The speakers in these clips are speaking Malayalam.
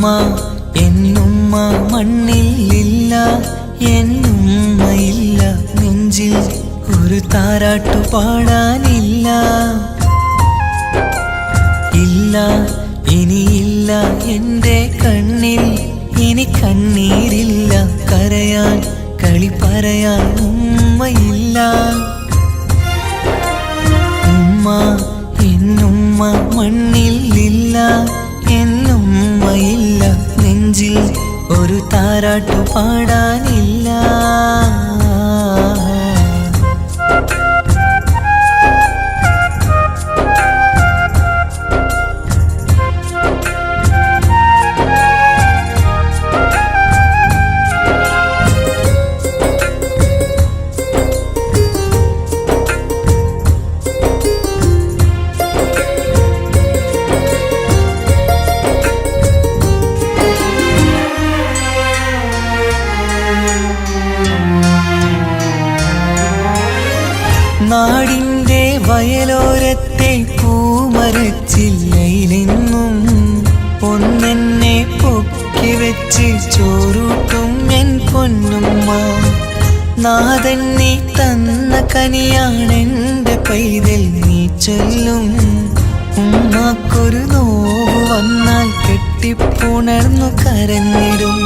ഉമ്മ എന്നുമ്മ മണ്ണിലില്ല, എന്നുമ്മയില്ല നെഞ്ചിൽ ഒരു താരാട്ടു പാടാനില്ല. ഇല്ല ഇനിയില്ല എൻ്റെ കണ്ണിൽ ഇനി കണ്ണീരില്ല, കരയാൻ കളി പറയാൻ ഉമ്മയില്ല. ഉമ്മ എന്നുമ്മ മണ്ണിലില്ല, എന്നുമ്മയില്ല നെഞ്ചിൽ ഒരു താരാട്ടു പാടാനില്ല. നാടിൻ്റെ വയലോരത്തെ പൂമരച്ചില്ലയിലെന്നും ഒന്നെന്നെ പൊക്കി വെച്ച് ചോറൂട്ടും എൻ പൊന്നുമ്മ. നാഥൻ നീ തന്ന കനിയാണെൻ്റെ പൈതൽ നീ ചൊല്ലും. ഉമ്മാക്കൊരു നോവ് വന്നാൽ കെട്ടിപ്പുണർന്നു കരഞ്ഞിടും.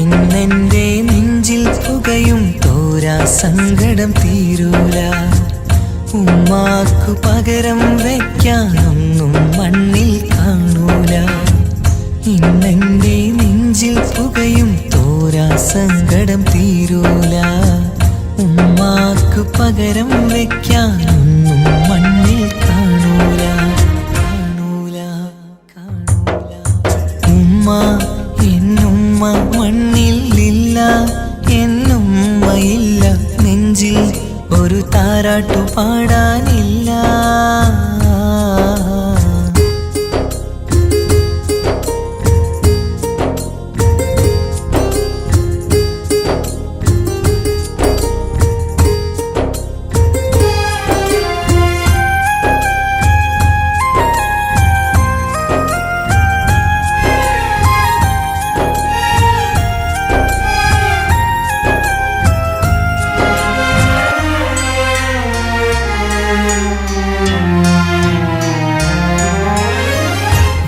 ഇന്നെൻ്റെ നെഞ്ചിൽ പുകയും തോരാ സങ്കടം തീരൂല. ഉമ്മാക്കു പകരം വയ്ക്കാനൊന്നും മണ്ണിൽ കാണൂല. ഇന്നെൻ്റെ നെഞ്ചിൽ പുകയും തോരാ സങ്കടം തീരൂല. ഉമ്മാക്കു പകരം വയ്ക്കാനൊന്നും മണ്ണിൽ കാണൂല, കാണൂല, കാണൂല. ഉമ്മ എന്നുമ്മ മണ്ണിലില്ല, എന്നുമ്മയില്ല നെഞ്ചിൽ ഒരു താരാട്ടു പാടാനില്ല.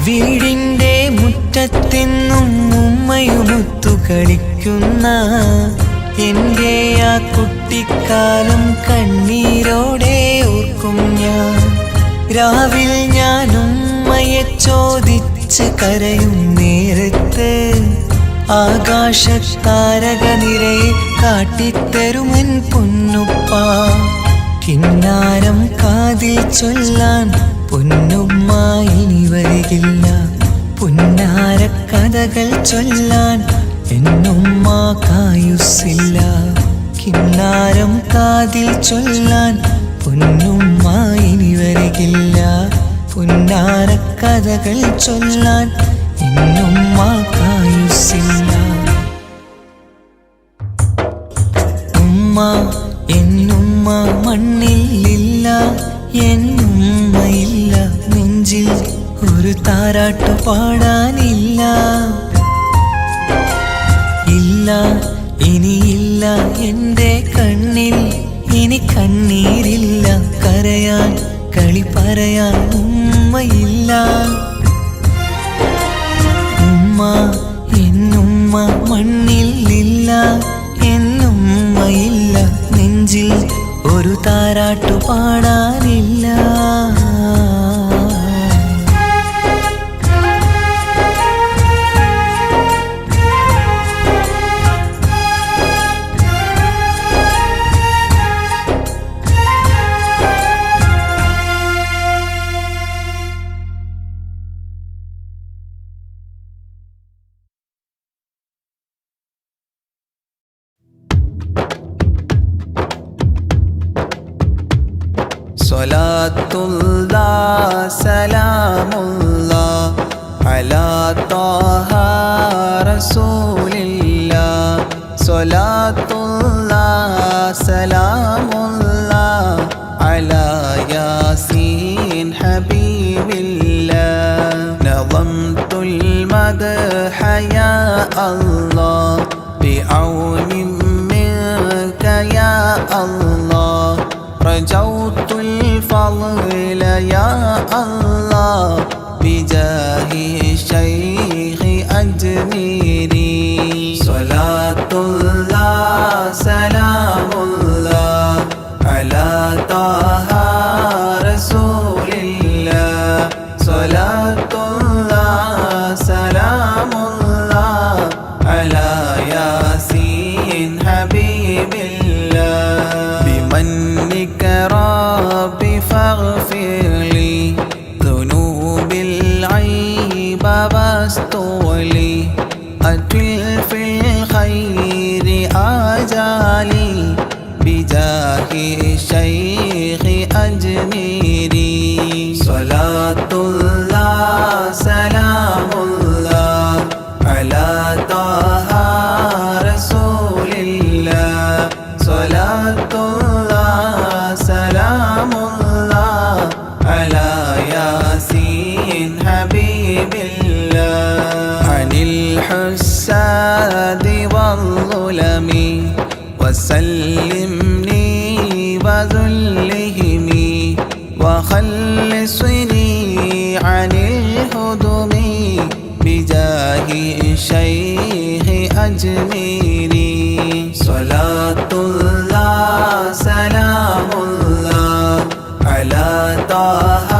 വീടിൻ്റെ മുറ്റത്തെന്നും ഉമ്മയുമൊത്തു കളിക്കുന്ന എൻ്റെ ആ കുട്ടിക്കാലം കണ്ണീരോടെ ഓർക്കും ഞാൻ. രാവിൽ ഞാൻ ഉമ്മയെ ചോദിച്ച് കരയും നേരത്ത് ആകാശത്താരക നിരയെ കാട്ടിത്തരുമെൻ പൊന്നുപ്പ. കിന്നാരം കാതിൽ ചൊല്ലാൻ പൊന്നുമ്മ ഇനി വരികില്ല. പുന്നാര കഥകൾ ചൊല്ലാൻ എന്നുമ്മ കായുസ്സില്ല. കിന്നാരം കാതിൽ ചൊല്ലാൻ പൊന്നുമ്മ ഇനി വരികില്ല. പുന്നാര കഥകൾ ചൊല്ലാൻ എന്നുമ്മ കായുസ്സില്ല. ഉമ്മ എന്നുമ്മ മണ്ണിലില്ല, എന്നുമ്മയില്ല നെഞ്ചിൽ ഒരു താരാട്ടു പാടാനില്ല. ഇല്ല ഇനിയില്ല എൻ്റെ കണ്ണിൽ ഇനി കണ്ണീരില്ല, കരയാൻ കളി പറയാൻ ഉമ്മയില്ല. ഉമ്മ എന്നുമ്മ മണ്ണിലില്ല, എന്നുമ്മയില്ല നെഞ്ചിൽ ഒരു താരാട്ടു പാടാനില്ല. സ്വലാത്തുല്ലാഹ് സലാമുല്ലാഹ് അലാ ത്വാഹ റസൂലില്ലാഹ്. സ്വലാത്തുല്ലാഹ് സലാമുല്ലാഹ് അലാ യാസീൻ ഹബീബില്ലാഹ്. നളംതുൽ المدح يا الله بعون منك يا الله رجوت الفضل يا الله بجاه الشيخ أجميري صلاة الله سلام الله على طه رسول الله صلاة الله سلام الله على ياسين حبيب الله بمنك ربي فاغفر لي ذنوب العيب واستولي أتل في الخير آجالي بجاه الشيخ أجميري صلاة الله سلام الله على طه رسول الله صلاة الله سلام الله على ياسين حبيب الله عن الحساد والظلم وسلمني وذلهم وخلصني عن الهدم بجاه الشيخ أجميري صلاة الله سلام الله على طه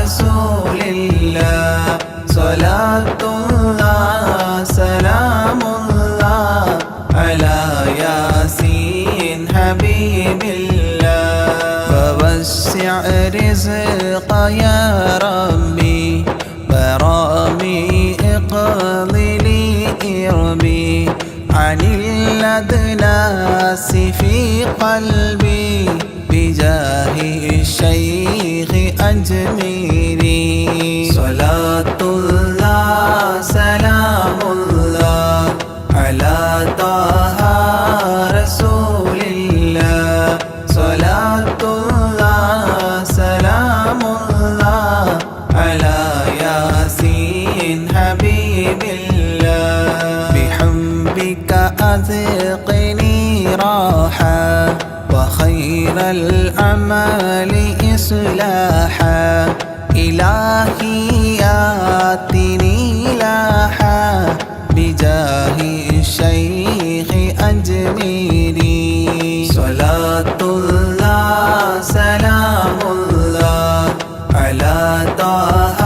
رسول الله صلاة الله سلام الله على ياسين حبيب الله ووسع رزق يا ربي برامي اقض لي إربي عن الأدناس في قلبي بجاه الشيخ أجميري صلاة الله سلام الله على طه رسول الله صلاة الله سلام الله على ياسين حبيب الله بحبك أذقني راحة وخير الأعمال إصلاحا إلهي آتني لاحا بجاه الشيخ أجميري صلاة الله سلام الله على طه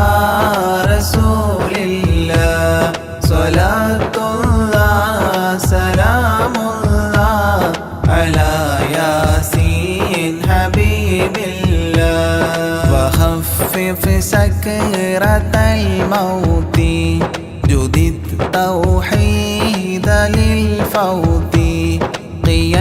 رسول الله صلاة الله سلام الله على ياسين حبيب الله وخفف سكرة الموت جدد توحيد للفوت قين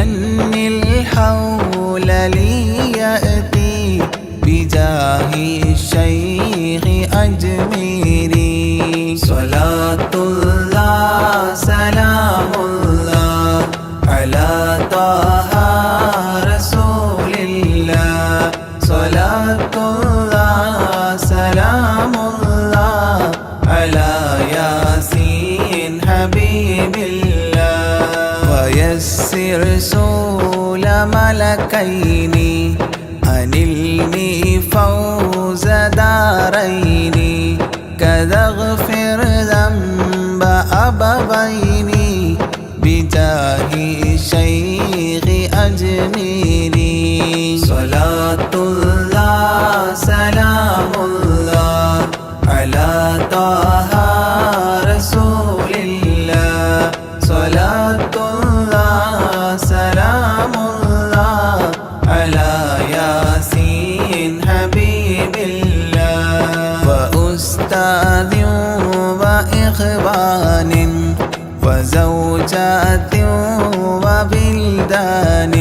الحول ليأتي بجاه الشيخ أجميري صلاة الله سلام الله على طه رسول الله صلاة الله سلام الله على ياسين حبيب الله ويسر سول ملكين أنلني فوز دارين كذا اغفر ذنب أبوين بجاه الشيخ أجميري صلاة الله سلام الله على طه رسول الله صلاة الله سلام الله على ياسين حبيب الله وأستاذ وإخوان وزوجات وبلدان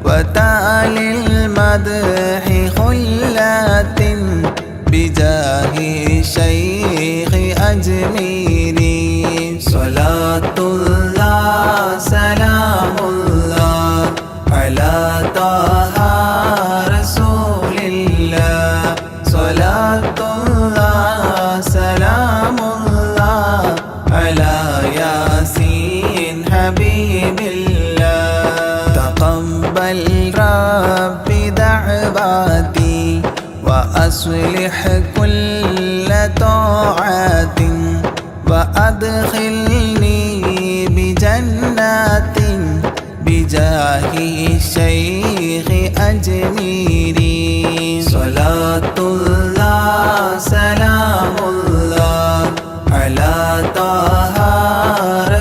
وتالي المدح خلات بجاه الشيخ أجميري صلاة الله سلام الله على طه رسول الله صلاة الله سلام الله وأصلح كل طاعة وأدخلني بجنات بجاه الشيخ أجميري صلاة الله سلام الله على طه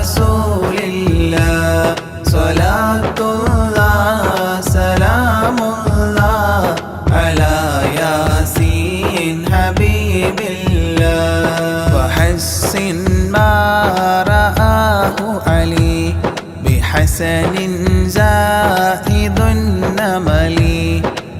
رسول الله صلاة الله سلام الله على ياسين حبيب الله وحسن ما رآه علي بحسن زائد النمل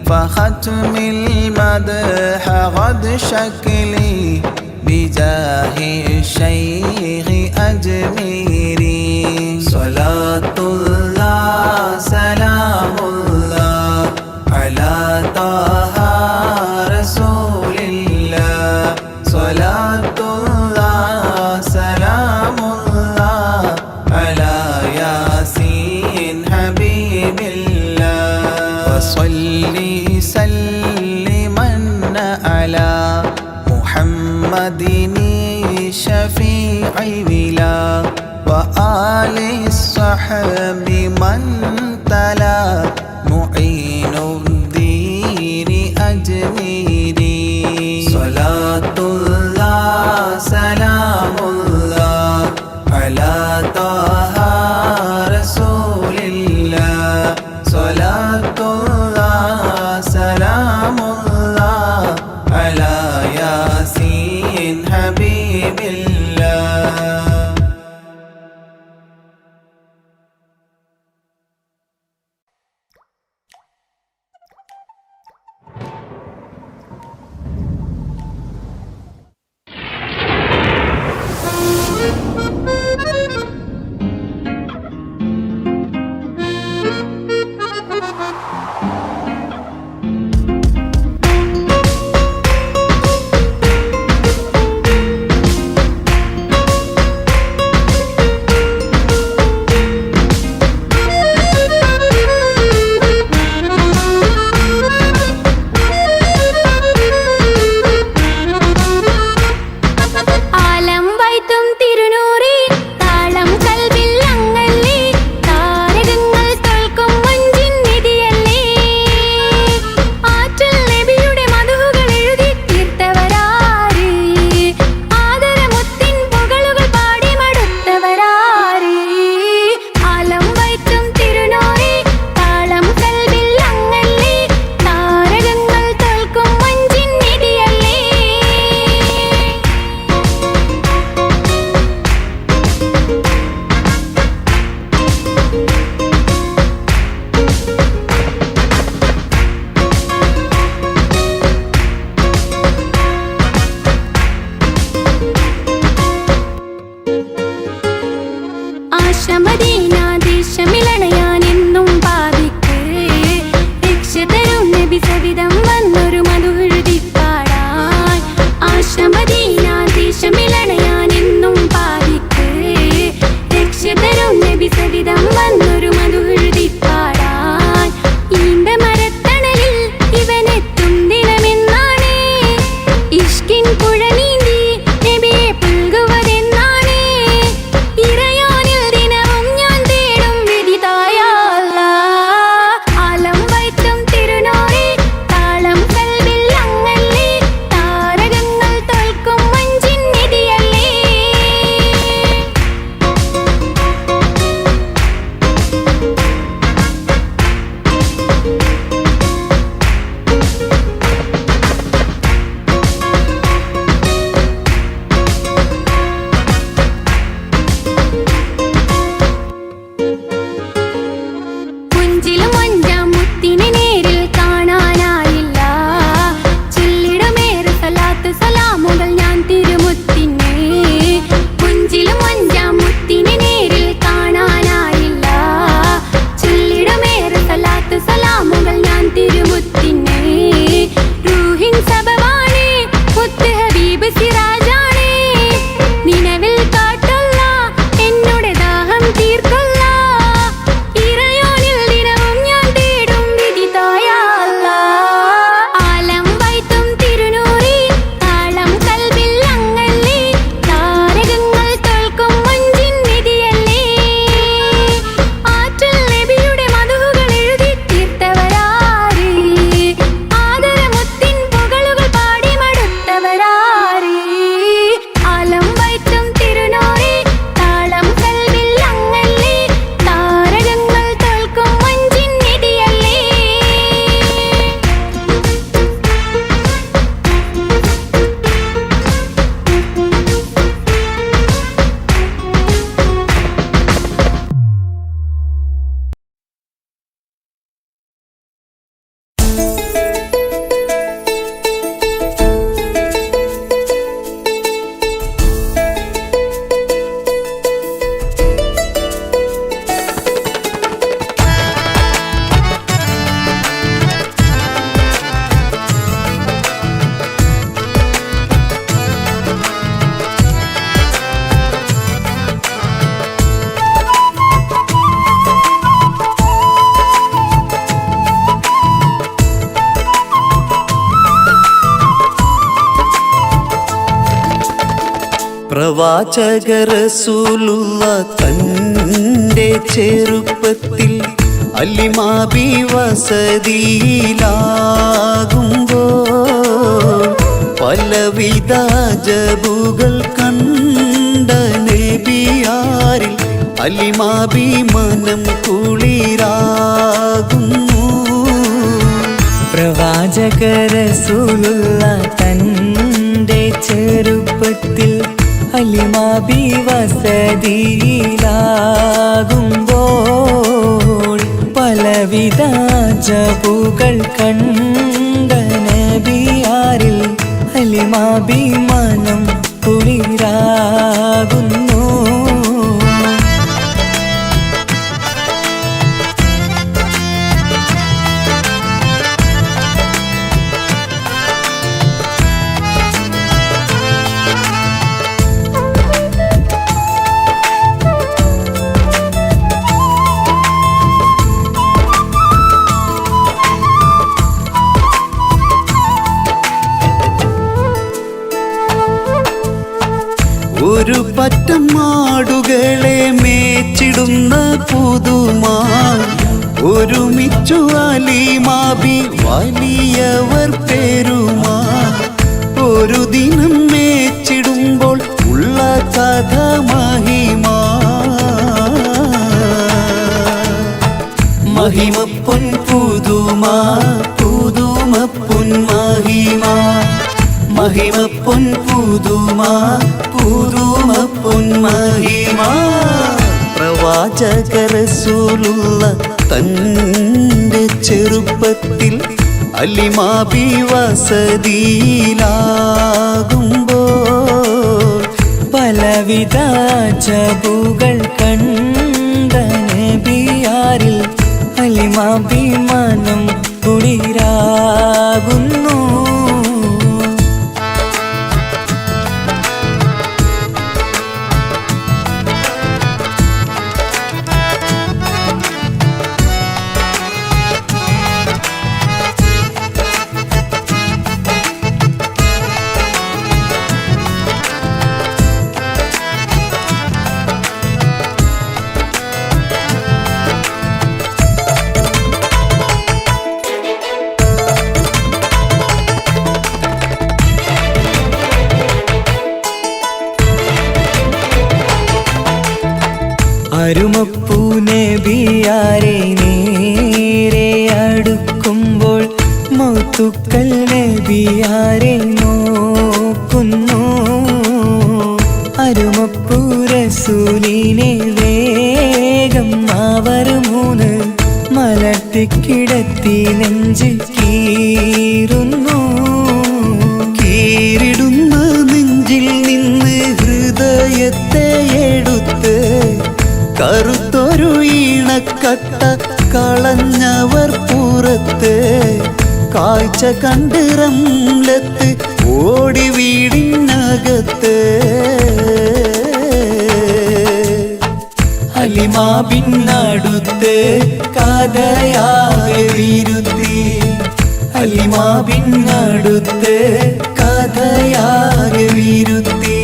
فختم المدح غد شكلي بجاه الشيخ أجميري صلاة الله سلام الله على طه رسول الله صلاة الله سلام الله على ياسين حبيب الله وصلي سلما على محمد شفيع بلا وآل الصحب من تلا معين الدين أجميري صلاة الله سلام الله على طه رسول الله صلاة الله سلام الله على ياسين حبيب الله പ്രവാചക റസൂലുള്ള തൻ്റെ ചെറുപ്പത്തിൽ അലിമാബി വസതിയിലാകുമ്പോൾ പലവിധ ജബുകൾ കണ്ട നബിയാരിൽ അലിമാബി മനം കുളിരാകുന്നു. പ്രവാചക റസൂലുള്ള തൻ്റെ ചെറുപ്പത്തിൽ അലിമാബി വസതിയിലാകുമ്പോൾ പലവിധ ജബുകൾ കണ്ട നബിയാരിൽ അലിമാബി മനം കുളിരാകുന്നു. ഒരു പറ്റം മാടുകളെ മേച്ചിടുന്ന പുതുമാ ഒരുമിച്ചു അലിമാബി വലിയവർ പേരുമാ ഒരു ദിനം മേച്ചിടുമ്പോൾ ഉള്ള കഥ മഹിമാ മഹിമപ്പൊൻ പുതുമാ പുതുമപ്പൊൻ മഹിമാ മഹിമപ്പൊൻ പുതുമാ പുതുമപ്പൊൻ മഹിമാ. പ്രവാചക റസൂലുള്ള തൻ്റെ ചെറുപ്പത്തിൽ അലിമാബി വസതിയിലാകുമ്പോൾ പലവിധ ജബുകൾ കണ്ട നബിയാരിൽ അലിമാബി മനം കുളിരാകുന്നു. അരുമപ്പൂ നബിയാരെ നേരെ അടുക്കുമ്പോൾ മൗത്തുക്കൽ നബിയാരെ നോക്കുന്നു. അരുമപ്പൂ റസൂലിനെ വേഗം അവർ മൂന്ന് മലർത്തിക്കിടത്തി നെഞ്ച് കീറുന്നു. കീറിടുന്ന നെഞ്ചിൽ നിന്ന് ഹൃദയത്തെ എടുത്ത് കറുത്തൊരു ഈണക്കട്ട കളഞ്ഞവർ പുറത്ത് കാഴ്ച കണ്ട് റംലത്ത് ഓടി വീടിനകത്ത് അലിമാബിനടുത്ത് കഥയാകെ വിരുത്തി അലിമാബിനടുത്ത് കഥയാകെ വിരുത്തി.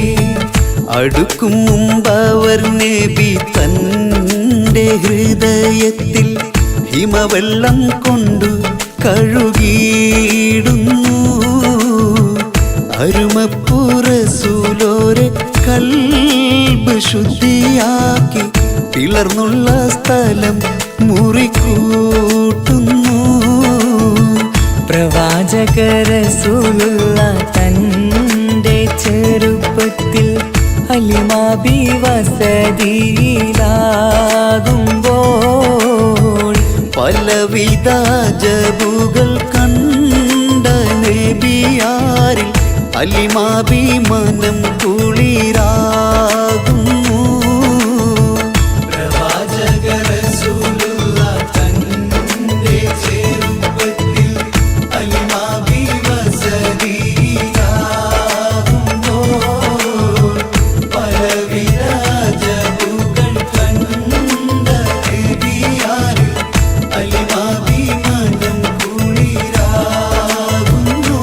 അടുക്കും മുമ്പവർ നബി തൻ്റെ ഹൃദയത്തിൽ ഹിമവെള്ളം കൊണ്ടു കഴുകിയിടുന്നു. അരുമപ്പൂ റസൂലോരെ കൽബ് ശുദ്ധിയാക്കി പിളർന്നുള്ള സ്ഥലം മുറിക്കൂട്ടുന്നു. പ്രവാചക റസൂലുള്ള തൻ്റെ ചെറുപ്പത്തിൽ അലിമാബി വസതിയിലാകുമ്പോൾ പലവിധ ജബുകൾ കണ്ട നബിയാരിൽ അലിമാബി മനം കുളിരാകുന്നു. പ്രവാചക റസൂലുള്ള തൻ്റെ ചെറുപ്പത്തിൽ അലിമാബി വസതിയിലാകുമ്പോൾ പലവിധ ജബുകൾ കണ്ട നബിയാരിൽ അലിമാബി മനം കുളിരാകുന്നു.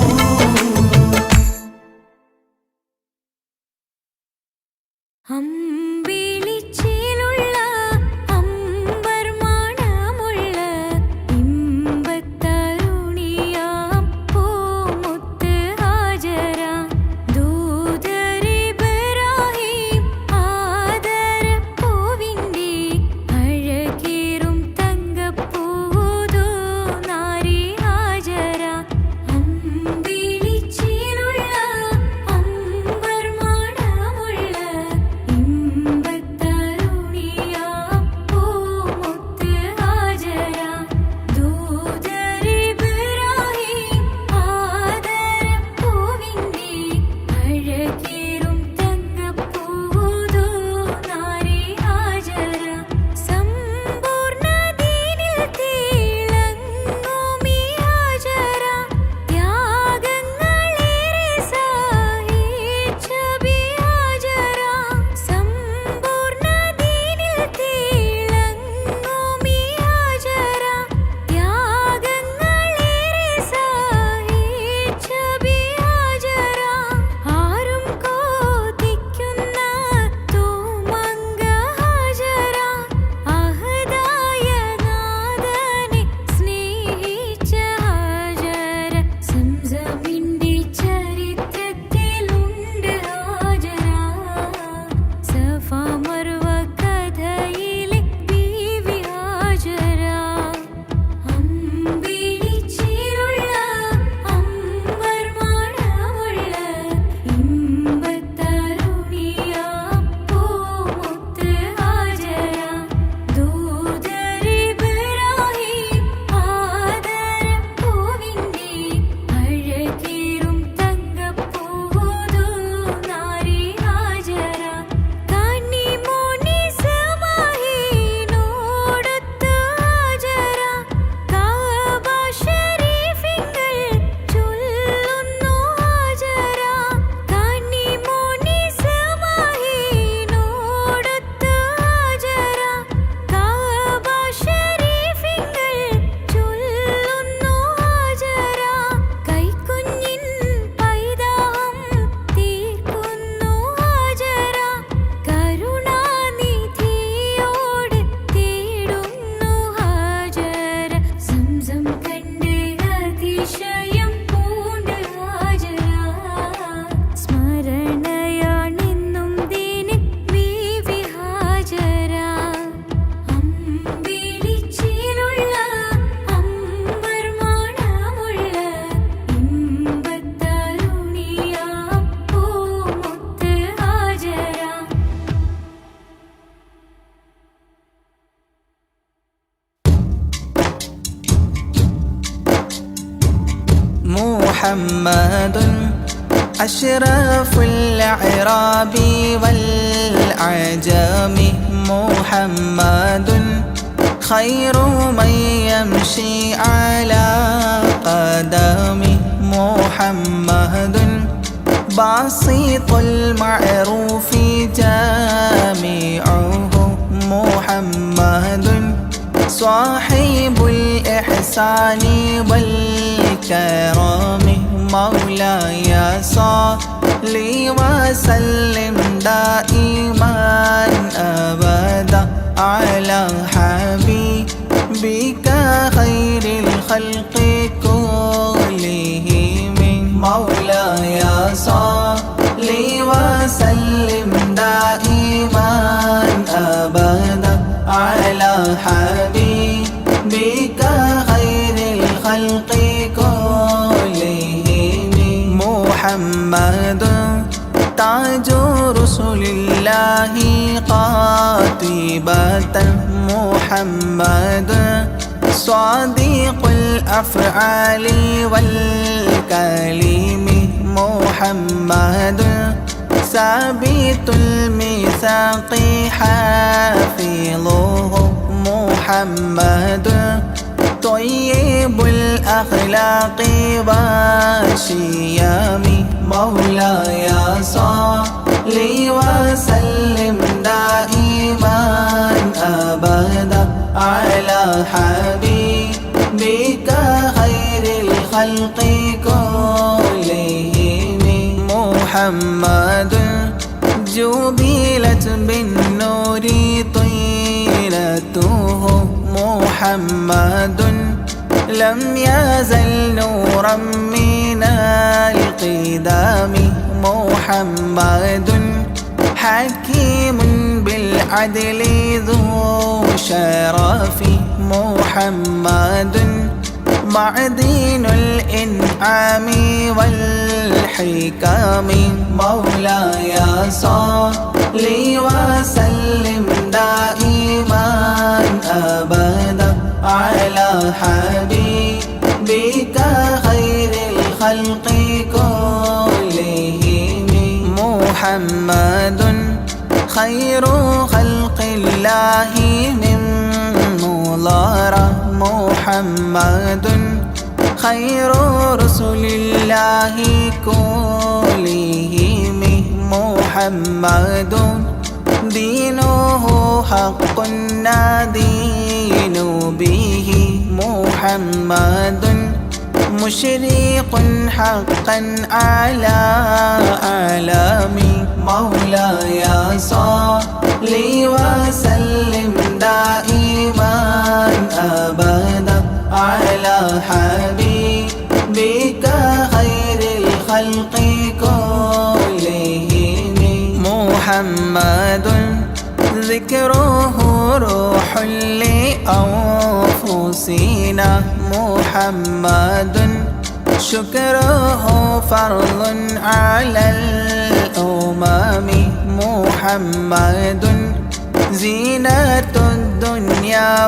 محمد أشرف الأعراب والأعجام محمد خير من يمشي على قدمه محمد بسيط المعروف جامعه محمد صاحب الإحسان والكرم مولاي صل وسلم دائما أبدا على حبيبك خير الخلق كلهم مولاي صل وسلم دائما أبدا على حبيبك خير الخلق كلهم محمد تاج رسل الله قاطبة محمد صادق الأفعال والكلم محمد ثابت الميثاق حافظه محمد طيب الأخلاق والشيام مولاي صل وسلم دائما أبدا على حبيبك خير الخلق كلهم محمد جبلت أسريت بالنور طيرته محمد لم يزل نورا من القدام محمد حكيم بالعدل ذو شرف محمد معدن الإنعام والحكام مولاي صل وسلم دائما أبدا على حبيبك خير الخلق كلهم محمد خير خلق الله من مضار محمد خير رسل الله كلهم محمد دينه حق ندين به محمد مشرق حقا على عالمي مولاي صل وسلم دائما أبدا على حبيبك خير الخلق كلهم محمد ذكره روح لأنفسنا محمد شكره فرض على الأمم محمد زينة الدنيا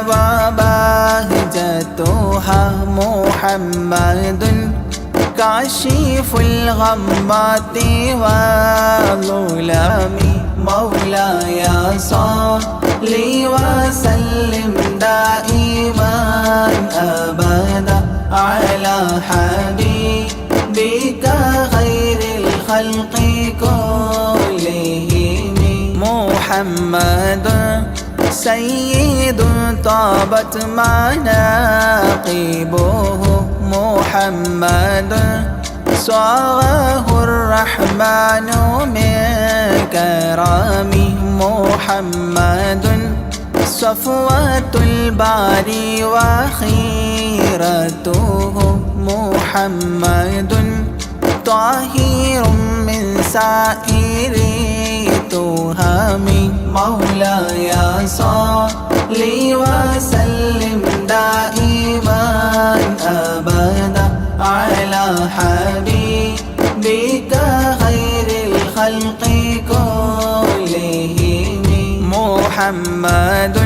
وبهجتها محمد كاشف الغمات والظلام مولاي صل وسلم دائما أبدا على حبيبك خير الخلق كلهم محمد سيد طابت مناقبه محمد صاغه الرحمن من كرم محمد صفوة الباري وخيرته محمد طاهر من سائر تهم مولاي صل وسلم دائما أبدا على حبيبك خير الخلق كلهم محمد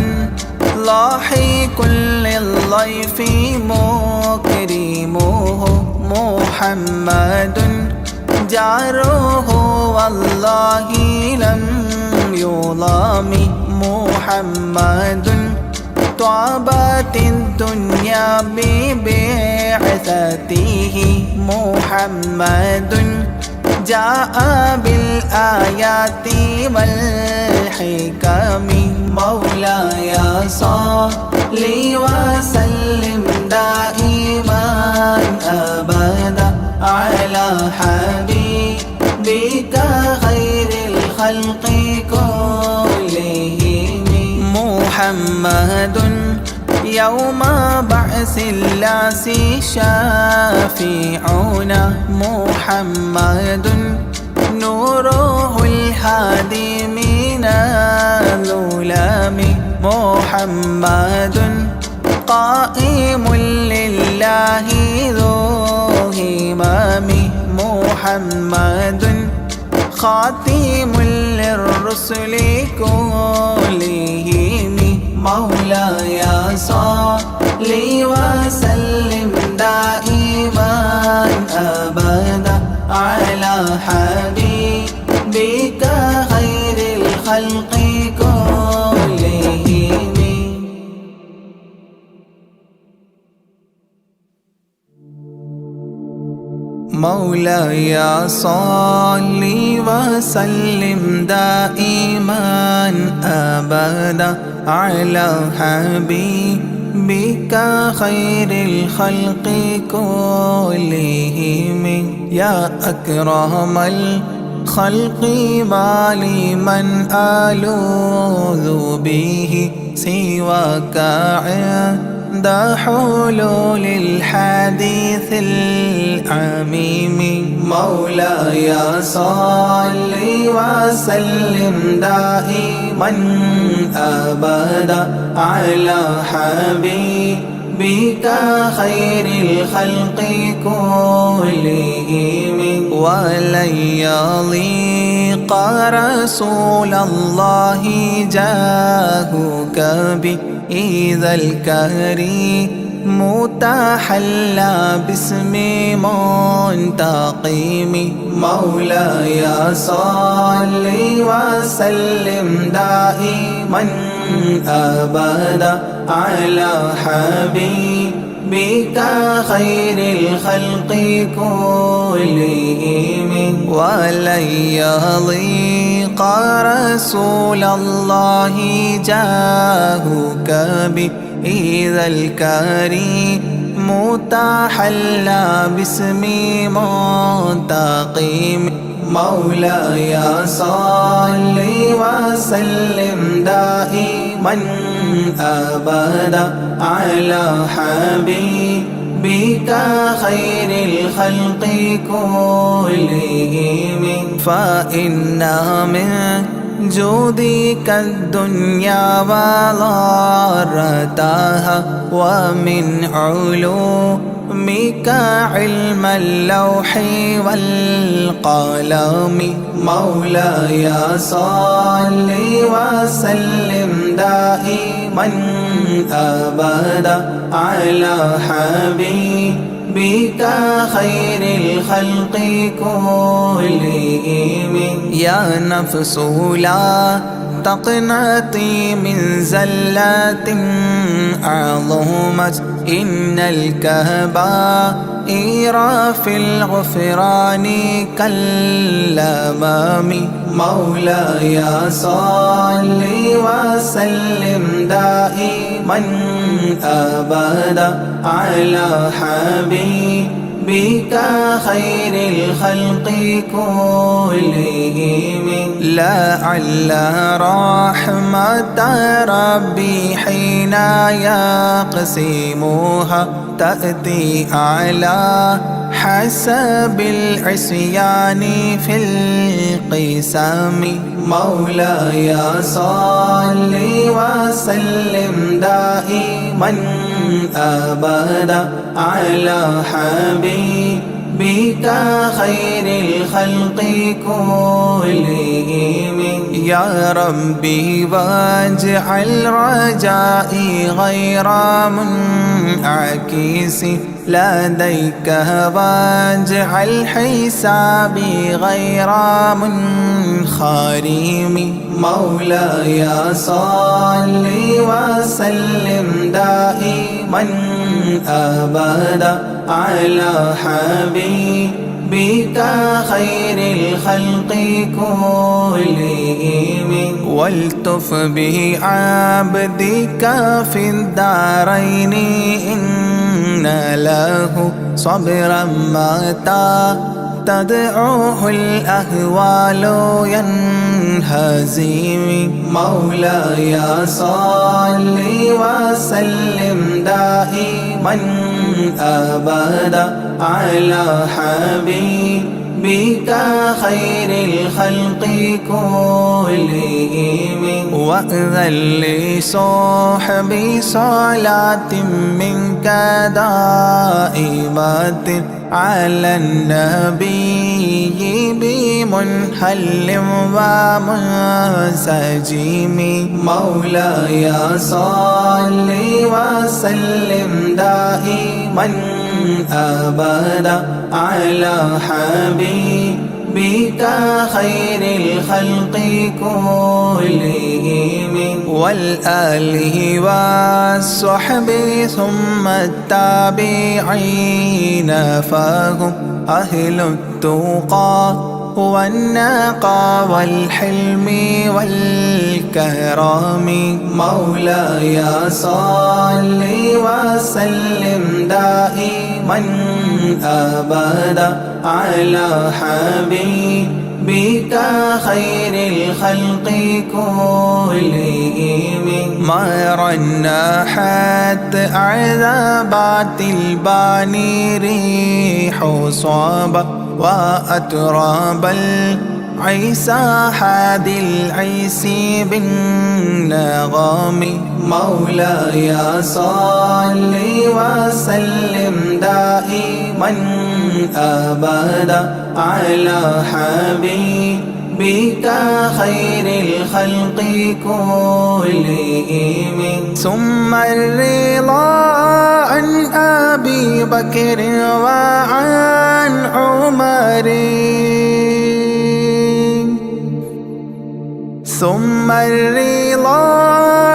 لاحق للضيف مكرمه محمد جاره والله لم يظلم محمد طابت الدنيا ببعثته محمد جاء بالآيات والحكم مولاي صل وسلم دائما أبدا على حبيبك خير الخلق كلهم محمد يوم بعث الناس شافعنا محمد نوره الهادي من الظلام محمد قائم لله ذو همام محمد خاتم للرسل كلهم مولاي صل وسلم دائما أبدا على حبيبك خير الخلق كلهم مولاي صل وسلم دائما أبدا على حبيبك خير الخلق كلهم يا أكرم خلقي ما لي من ألوذ به سواك عند حلول الحديث العميم مولاي صل وسلم دائما أبدا على حبيبك خير الخلق كلهم ولن يضيق رسول الله جاهك بإذا الكريم متحلى باسم منتقم مولاي صل وسلم دائما أبدا على حبيبك خير الخلق كلهم ولن يضيق رسول الله جاهك بإذا الكريم متحلى باسم منتقم مولاي صل وسلم دائما أبدا على حبيبك خير الخلق كلهم فإن من جودك الدنيا وضارتها ومن علومك علم اللوح والقلم مولاي صل وسلم دائما أبدا على حبيبك خير الخلق كلهم يا نفس لا تقنطي من زلة عظمت إن الكبائر في الغفران كالأمام مولاي صل وسلم دائما أبدا على حبيبك خير الخلق كلهم لعل رحمة ربي حين يقسمها تأتي على حسب العصيان في القسم مولاي صل وسلم دائما أبدا على حبيبك خير الخلق كلهم يا ربي واجعل رجائي غير منعكس لديك واجعل حسابي غير منخرم مولاي صل وسلم دائما أبدا على حبيبك خير الخلق كلهم والتف به عبدك في الدارين إن له صبرا متى تدعوه الأهوال ينهزم مولاي صل وسلم دائما أبدا على حبيبك خير الخلق كلهم وأذن لصحبي صلاة منك دائمة على النبي بمنحل ومنسجم مولاي صل وسلم دائما أبدا على حبيبك خير الخلق كلهم والآله والصحب ثم التابعين فهم أهل التقى والنقى والحلم والكرم مولاي صل وسلم دائما أبدا على حبيبك بك خير الخلق كلهم ما رنحت عذابات الباني ريح صابا وأتراب العيسى حاد العيس بالنغم مولاي صل وسلم دائما أبدا على حبيبك خير الخلق كلهم ثم الرضا عن أبي بكر وعن عمر ثم الرضا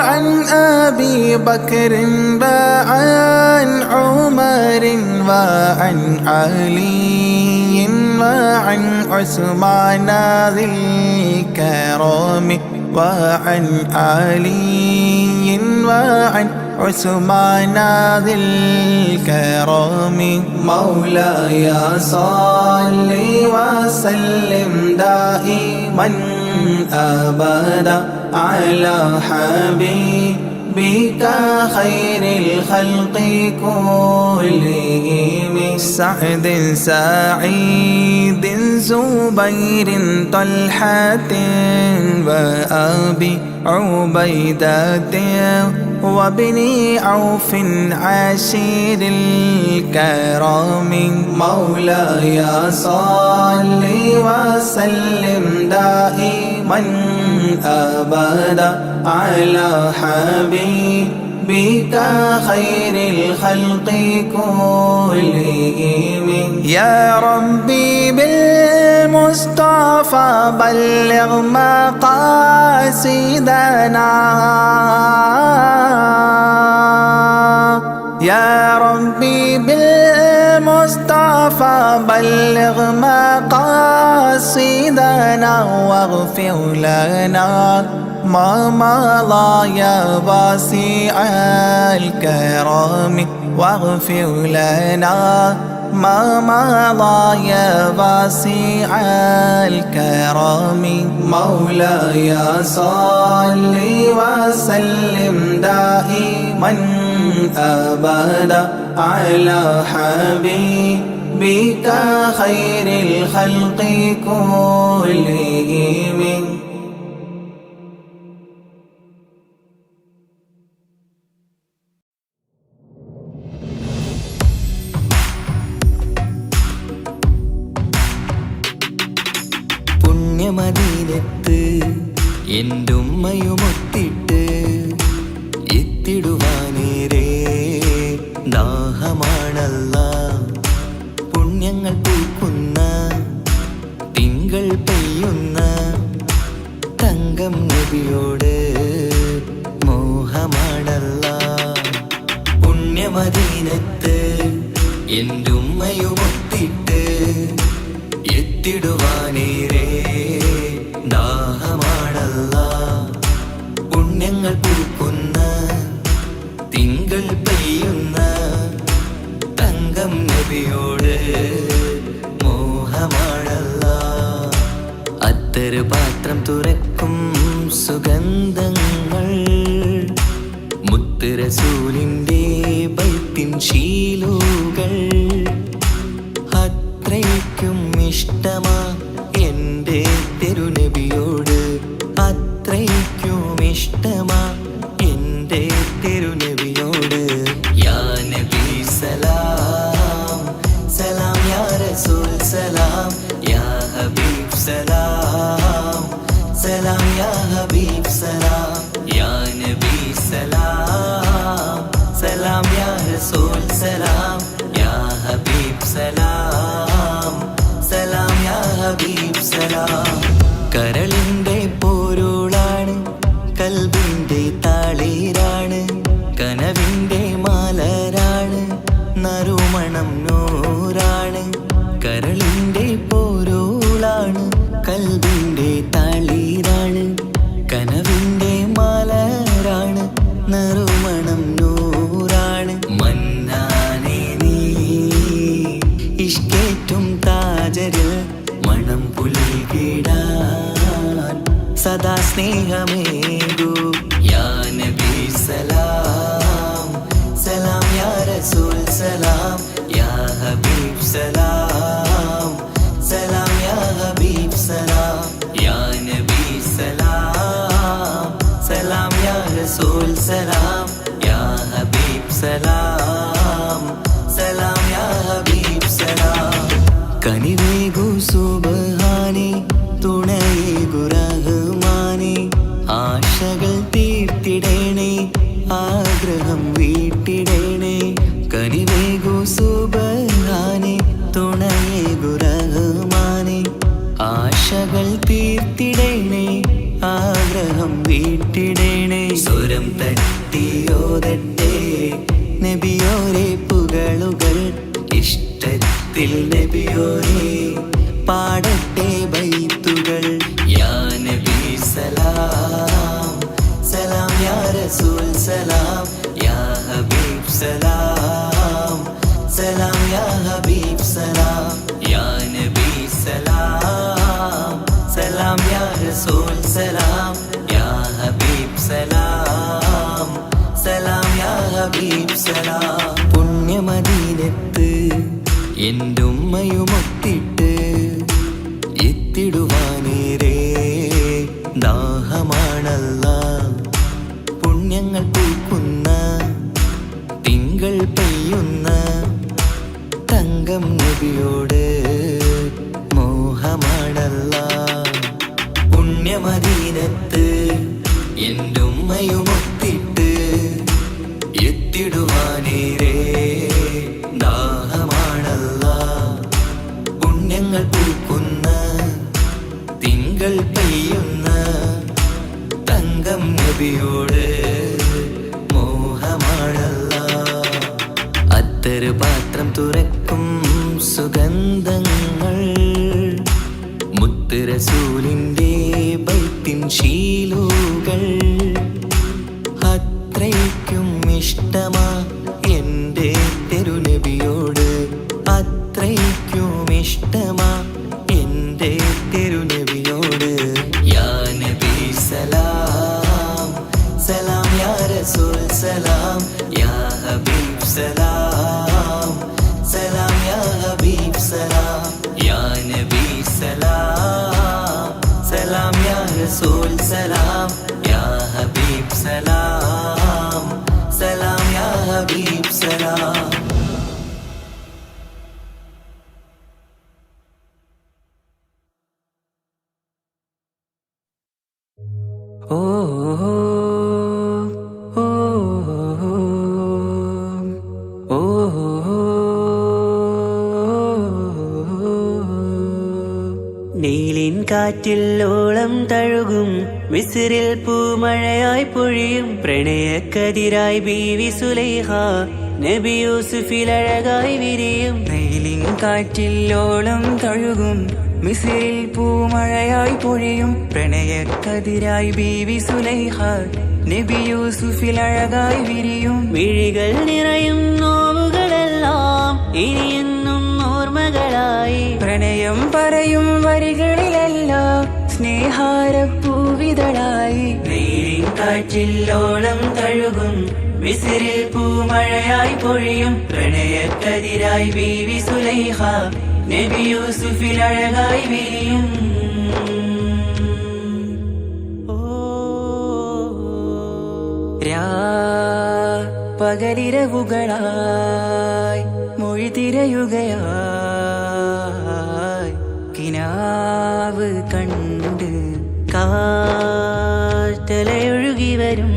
عن أبي بكر وعن عمر وعن علي وعن عثمان ذي الكرم وعن علي وعن عثمان ذي الكرم مولاي صل وسلم دائما أبدا على حبيبك خير الخلق كلهم سعد سعيد زبير طلحة وأبي عبيدة وابن عوف عشير الكرام مولاي صل وسلم دائما أبدا على حبيبك خير الخلق كلهم يا ربي بالمصطفى بلغ مقاصدنا يا ربي بالمصطفى بلغ مقاصدنا واغفر لنا ما مضى يا واسع الكرم واغفر لنا ما مضى يا واسع الكرم مولاي صل وسلم دائما أبدا على حبيبك خير الخلق كلهم പുണ്യമദീനത്ത് എന്റുമ്മയുമൊത്തിട്ട് എത്തിടുവാനേരെ ദാഹമാണല്ല പുണ്യങ്ങൾ പൂക്കുന്ന തിങ്കൾ പെയ്യുന്ന തങ്കം നബിയോട് മോഹമാണല്ല പുണ്യമദീനത്ത് എന്റുമ്മയുമൊത്തിട്ട് എത്തിടുവാനേരെ ദാഹമാണല്ല പുണ്യങ്ങൾ പൂക്കുന്ന തിങ്കൾ പെയ്യുന്ന തങ്കം നബിയോട് മോഹമാണല്ല അത്തറ് പാത്രം തുറക്കും സുഗന്ധങ്ങൾ മുത്ത് റസൂലിൻ്റെ ബൈത്തിൻ ശീലുകൾ അത്രയ്ക്കും ഇഷ്ടമാ എൻ്റെ തിരുനബിയോട് അത്രയ്ക്കും ഇഷ്ടമാ എൻ്റെ തിരുനബിയോട് യാ നബി സലാം സലാം യാ റസൂൽ സലാം യാ ഹബീബ് സലാം സലാം യാ ഹബീബ് സലാം യാ നബി സലാം സലാം യാ റസൂൽ സലാം യാ ഹബീബ് സലാം സലാം യാ ഹബീബ് സലാം കരളിൻ്റെ പോരുളാണ് കൽബിൻ്റെ താളീരാണ് കനവിൻ്റെ മാലരാണ് നറുമണം നൂറാണ് കരളിൻ്റെ പോരുളാണ് കൽബിൻ്റെ താളീരാണ് കനവിൻ്റെ മാലരാണ് നറുമണം നൂറാണ് മന്നാനേ നീ ഇഷ്കേറ്റും താജരിൽ മണം പുൽകിട സ്നേഹമേകൂ യാ നബി സലാം സലാം യാ റസൂൽ സലാം യാ ഹബീബ് സലാം സലാം യാ ഹബീബ് സലാം യാ നബി സലാം സലാം യാ റസൂൽ സലാം യാ ഹബീബ് സലാം സലാം യാ ഹബീബ് സലാം കനിവേകു സുബ്ഹാനേ തുണയേകു റഹ്മാനേ ആശകൾ തീർത്തിടേണേ ആഗ്രഹം വീട്ടിടേണേ കനിവേകു സുബ്ഹാനേ തുണയേകു റഹ്മാനേ ആശകൾ തീർത്തിടേണേ ആഗ്രഹം വീട്ടിടേണേ സ്വരം തട്ടിയോതട്ടെ നബിയോരെ പുകളുകൾ ഇഷ്ടത്തിൽ നബിയോരെ പാടട്ടെ ബൈത്തുകൾ യാ നബി സലാം സലാം യാ റസൂൽ സലാം യാ ഹബീബ് സലാം സലാം യാ ഹബീബ് സലാം യാ നബി സലാം സലാം യാ റസൂൽ സലാം യാ ഹബീബ് സലാം സലാം യാ ഹബീബ് സലാം പുണ്യമദീനത്ത് എൻ്റെ ഉമ്മയുമൊത്തിട്ട് എത്തിടുവാനേരേ ദാഹമാണല്ല പുണ്യങ്ങൾ പൂക്കുന്ന തിങ്കൾ പെയ്യുന്ന തങ്കം നബിയോട് മോഹമാണല്ല പുണ്യമദീനത്ത് എൻ്റെ ഉമ്മയുമൊത്തിട്ട് എത്തിടുവാനേരേ ദാഹമാണല്ല പുണ്യങ്ങൾ പൂക്കുന്ന തിങ്കൾ പെയ്യുന്ന തങ്കം നബിയോട് മോഹമാണല്ല അത്തറ് പാത്രം തുറക്കും സുഗന്ധങ്ങൾ മുത്ത് റസൂലിൻ്റെ ബൈത്തിൻ ശീലുകൾ അത്രയ്ക്കും ഇഷ്ടമാ എൻ്റെ തിരുനബിയോട് അത്രയ്ക്കും ഇഷ്ടമാ എൻ്റെ തിരുനബിയോട് യാ നബി സലാം സലാം യാ റസൂൽ സലാം യാ ഹബീബ് സലാം സലാം യാ ഹബീബ് സലാം യാ നബി സലാം സലാം യാ റസൂൽ സലാം യാ ഹബീബ് സലാം സലാം യാ ഹബീബ് സലാം ഓ ഓ ഓ നീലിൻ കാറ്റിൽ ഓളം തഴുകും മിസ്രിൽ പൂമഴയായി പൊഴിയും പ്രണയക്കതിരായി ബീവി സുലൈഹ നബി യൂസുഫിൽ അഴകായി വിരിയും നീലിൻ കാറ്റിൽ ഓളം തഴുകും മിസ്രിൽ പൂമഴയായി പൊഴിയും പ്രണയക്കതിരായി ബീവി സുലൈഹ നബി യൂസുഫിൽ അഴകായി വിരിയും മിഴികൾ നിറയും നോവുകളെല്ലാം ഇനിയെന്നും ഓർമ്മകളായി പ്രണയം പറയും വരികളിലെല്ലാം സ്നേഹാരപ്പൂവിതളായി നീലിൻ കാറ്റിൽ ഓളം തഴുകും മിസ്രിൽ പൂമഴയായി പൊഴിയും പ്രണയക്കതിരായി ബീവി സുലൈഹ നബി യൂസുഫിൽ അഴകായി വിരിയും പകലിരവുകളായി മൊഴി തിരയുകയായി കിനാവ് കണ്ട് കാറ്റലയൊഴുകി വരും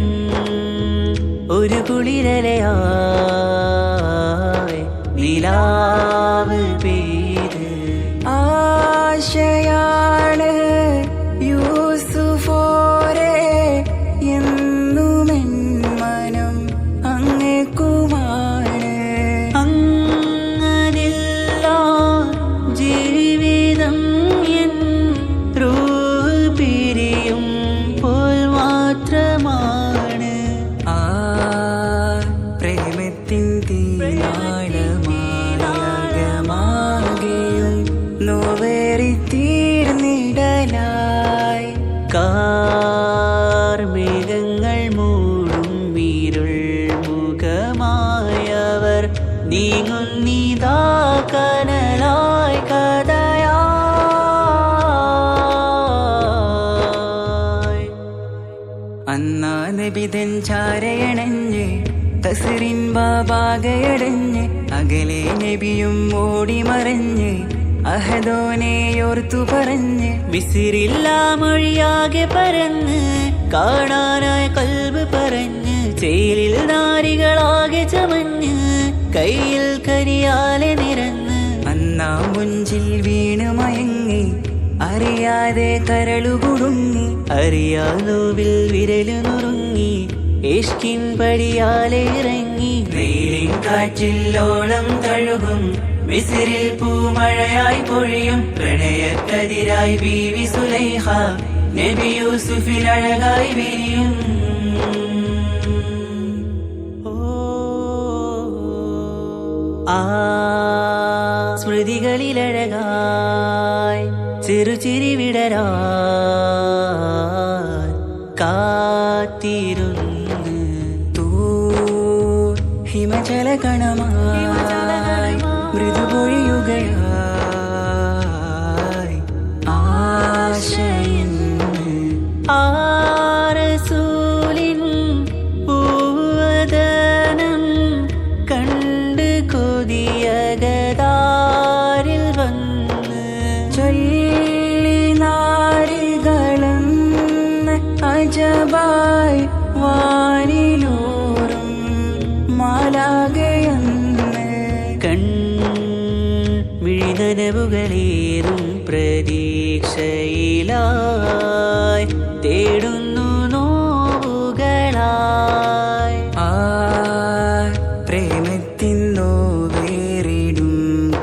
ഒരു കുളിരലയായി നിലാവ് പെയ്ത് ആശയാണ് യൂസുഫോരെ എന്നുമെൻ മനം അങ്ങേക്കുമാണ് അങ്ങനില്ല ജീവിതം എൻ റൂഹ് പിരിയും പോൽ മാത്രമാണ് ആ പ്രേമത്തിൻ തീരാളമാകെയും നോവേറി തീർന്ന നീങ്ങുന്നിതാ കനലായി കഥയായി. അന്നാ നബിതൻ ചാരയണഞ്ഞ് തസ്റിൻ ബാബാകയടഞ്ഞ് അകലെ നബിയും ഓടിമറഞ്ഞ് അഹദോനെയോർത്തു പറഞ്ഞ് വിസിറില്ല മൊഴിയാകെ പരന്ന് കാണാനായി കൽബ് പറഞ്ഞ് ചേലിൽ നാരികളാകെ ചമഞ്ഞ് കയ്യിൽ കരിയാലെ നിരന്ന് അന്നാ മുഞ്ചിൽ വീണ് മയങ്ങി അറിയാതെ കരളുകുടുങ്ങി അറിയാലോവിൽ വിരലു നുറുങ്ങി ഇഷ്കിൻ പടിയാലെ ഇറങ്ങി വെയിലിൻ കാറ്റില്ലോളം തഴുകും മിസ്രിൽ പൂമഴയായി പൊഴിയും പ്രണയക്കതിരായി ബീവി സുലൈഹ നബി യൂസുഫിൽ അഴകായി വിരിയും. ആ സ്മൃതികളിലഴകായി ചെറുചിരി വിടരാൻ കാത്തിരുന്ന് ഹിമജല കണമായി മൃദുപൊഴിയുകയായി ആശയിന്ന് ആരസൂലിൻ പൂവദനം കണ്ട് കൊതിയകതാരിൽ വന്ന് ചൊല്ലി നാരികളെന്ന് അജബായി വാനിലൂറും മാലാകയെന്ന് കൺമിഴിനനവുകളേറും പ്രതീക്ഷയിലായി തേടുന്നു നോവുകളായി. ആ പ്രേമത്തിൻ നോവേറിടും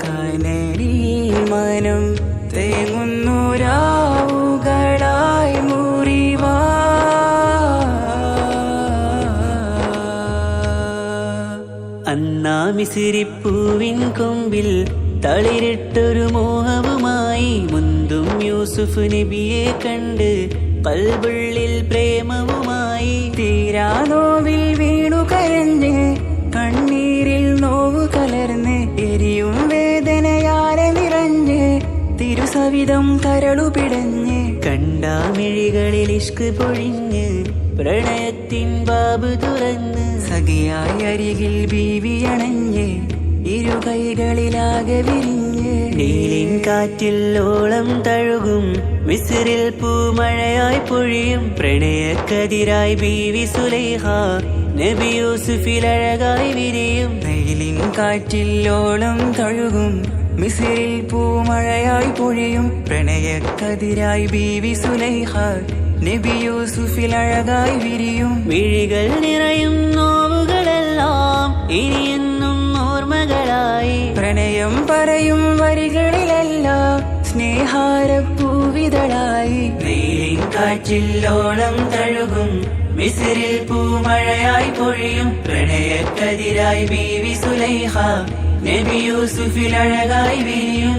കനലിൽ മനം തേങ്ങുന്നു രാവുകളായി മുറിവാ. അന്നാ മിസിരിപ്പൂവിൻ കൊമ്പിൽ തളിരിട്ടൊരു മോഹവുമായി മുന്തും യൂസുഫ് നബിയെ കണ്ട് കൽബുള്ളിൽ പ്രേമവുമായി തീരാ നോവിൽ വീണു കരഞ്ഞ് കണ്ണീരിൽ നോവു കലർന്ന് എരിയും വേദനയാലെ നിറഞ്ഞ് തിരുസവിധം കരളുപിടഞ്ഞ് കണ്ടാമിഴികളിൽ ഇഷ്ക് പൊഴിഞ്ഞ് പ്രണയത്തിൻ ബാബ് തുറന്ന് സഖിയായി അരികിൽ ബീവി അണഞ്ഞ് ഇരു കൈകളിലാകെ വിരിഞ്ഞ് നീലിൻ കാറ്റില്ലോളം തഴുകും മിസ്രിൽ പൂമഴയായി പൊഴിയും പ്രണയക്കതിരായി ബീവി സുലൈഹ നബി യൂസുഫിൽ അഴകായി വിരിയും. നീലിൻ കാറ്റില്ലോളം തഴുകും മിസ്രിൽ പൂമഴയായി പൊഴിയും പ്രണയക്കതിരായി ബീവി സുലൈഹ നബി യൂസുഫിൽ അഴകായി വിരിയും. മിഴികൾ നിറയും നോവുകളെല്ലാം ഇനിയെന്നും ഓർമ്മകളായി പ്രണയം പറയും വരികളിലെല്ലാം സ്നേഹാരപ്പൂവിതളായി. നീലിൻ കാറ്റില്ലോളം തഴുകും മിസ്രിൽ പൂമഴയായി പൊഴിയും പ്രണയക്കതിരായി ബീവി സുലൈഹ നബി യൂസുഫിൽ അഴകായി വിരിയും.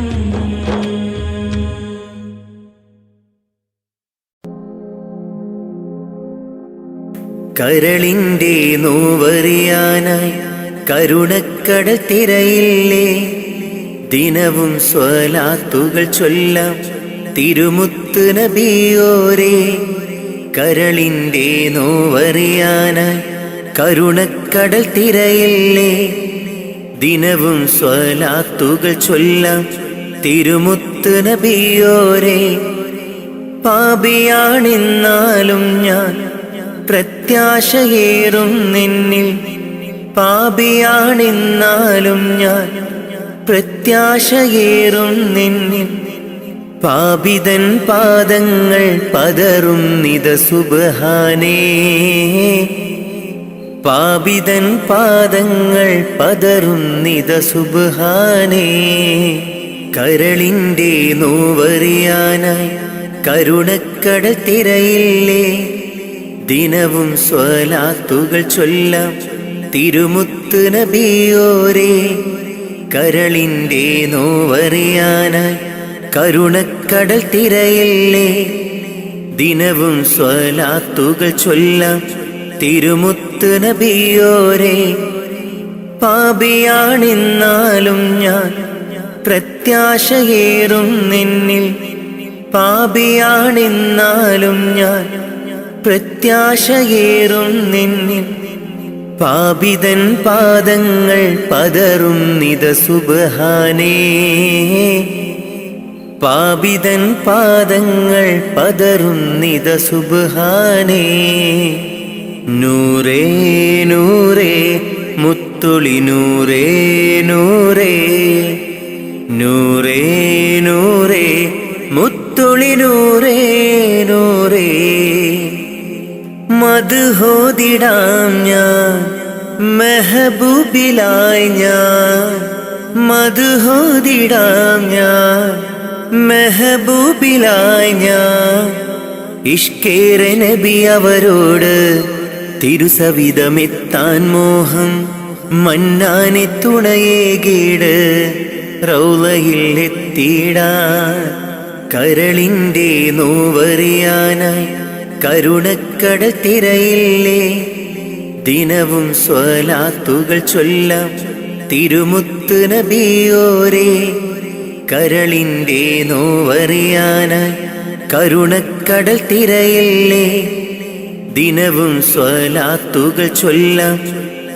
കരളിൻ്റെ നോവറിയാനായി കരുണക്കടൽ തിരയില്ലേ ദിനവും സ്വലാത്തുകൾ ചൊല്ലാം തിരുമുത്ത് നബിയോരേ. കരളിൻ്റെ നോവറിയാനായി കരുണക്കടൽ തിരയില്ലേ ദിനവും സ്വലാത്തുകൾ ചൊല്ലാം തിരുമുത്ത് നബിയോരേ. പാപിയാണെന്നാലും ഞാൻ പ്രത്യാശയേറും നിന്നിൽ പാപിയാണെന്നാലും ഞാൻ പ്രത്യാശയേറും നിന്നിൽ പാപിതൻ പാദങ്ങൾ പതറും നിത സുബ്ഹാനേ പാപിതൻ പാദങ്ങൾ പതറും നിത സുബ്ഹാനേ. കരളിൻ്റെ നോവറിയാനായി കരുണക്കടൽ തിരയില്ലേ ദിനവും സ്വലാത്തുകൾ ചൊല്ലാം തിരുമുത്ത് നബിയോരേ. കരളിൻ്റെ നോവറിയാനായി കരുണക്കടൽ തിരയില്ലേ ദിനവും സ്വലാത്തുകൾ ചൊല്ലാം തിരുമുത്ത് നബിയോരേ. പാപിയാണെന്നാലും ഞാൻ പ്രത്യാശയേറും നിന്നിൽ. പാപിയാണെന്നാലും ഞാൻ പ്രത്യാശയേറും നിന്നിൽ. പാപിതൻ പാദങ്ങൾ പതറും നിത സുബ്ഹാനേ. പാപിതൻ പാദങ്ങൾ പതറും നിത സുബ്ഹാനേ. നൂറേ നൂറേ മുത്തുളി നൂറേ നൂറേ. നൂറേ നൂറേ മുത്തുളി നൂറേ നൂറേ. മദ്ഹോദിടാം ഞാൻ മെഹബൂബിലായി ഞാൻ. മദ്ഹോദിടാം ഞാൻ മെഹബൂബിലായി ഞാൻ. ഇഷ്കേറെ നബി അവരോട് തിരുസവിധമെത്താൻ മോഹം. മന്നാനെ തുണയേകീട് റൗളയിൽ എത്തിയിടാൻ. കരളിൻ്റെ നോവറിയാനായി കരുണക്കടൽ തിരയില്ലേ. ദിനവും സ്വലാത്തുകൾ ചൊല്ലാം തിരുമുത്ത് നബിയോരേ. കരളിൻ്റെ നോവറിയാനായി കരുണക്കടൽ തിരയില്ലേ. ദിനവും സ്വലാത്തുകൾ ചൊല്ലാം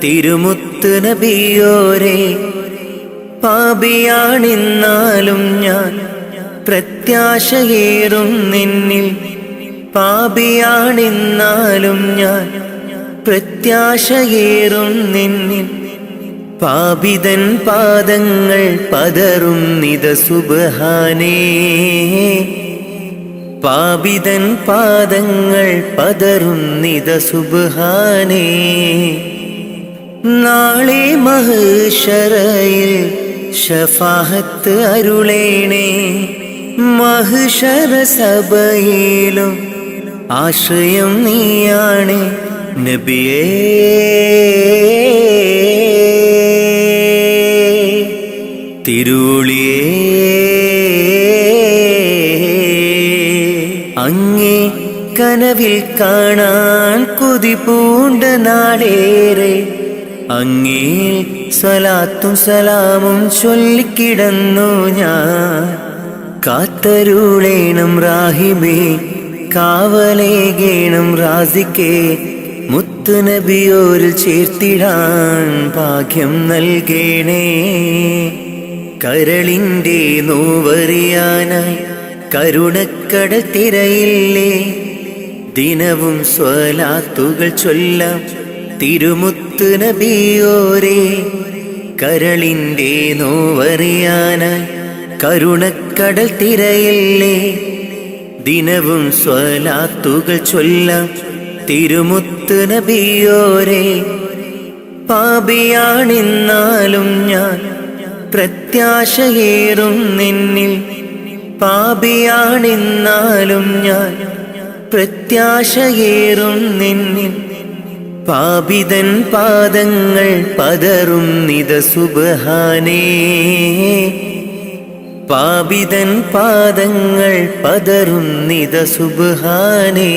തിരുമുത്ത് നബിയോരേ. പാപിയാണെന്നാലും ഞാൻ പ്രത്യാശയേറും നിന്നിൽ. പാപിയാണെന്നാലും ഞാൻ പ്രത്യാശയേറും നിന്നിൽ. പാപിതൻ പാദങ്ങൾ പതറും നിത സുബ്ഹാനേ. പാപിതൻ പാദങ്ങൾ പതറും നിത സുബ്ഹാനേ. നാളെ മഹ്ശറയിൽ ശഫാഅത്ത് അരുളേണേ. മഹ്ശറ സഭയിലും ആശ്രയം നീയാണ് നബിയേ. തിരുളിയേ അങ്ങേ കനവിൽ കാണാൻ കൊതി പൂണ്ട നാടേറെ. അങ്ങേ സ്വലാത്തും സലാമും ചൊല്ലിക്കിടന്നു ഞാൻ. കാത്തരുളേണം റാഹിമേ കാവലേകേണം റാസിക്കേ. മുത്ത് നബിയോരിൽ ചേർത്തിടാൻ ഭാഗ്യം നൽകേണേ. കരളിൻ്റെ നോവറിയാനായി കരുണക്കടൽ തിരയില്ലേ. ദിനവും സ്വലാത്തുകൾ ചൊല്ലാം തിരുമുത്ത് നബിയോരേ. കരളിൻ്റെ നോവറിയാനായി കരുണക്കടൽ തിരയില്ലേ. ദിനവും സ്വലാത്തുകൾ ചൊല്ലാം തിരുമുത്ത് നബിയോരേ. പാപിയാണെന്നാലും ഞാൻ പ്രത്യാശയേറും നിന്നിൽ. പാപിയാണെന്നാലും ഞാൻ പ്രത്യാശയേറും നിന്നിൽ. പാപിതൻ പാദങ്ങൾ പതറും നിത സുബ്ഹാനേ. പാപിതൻ പാദങ്ങൾ പതറും നിത സുബ്ഹാനേ.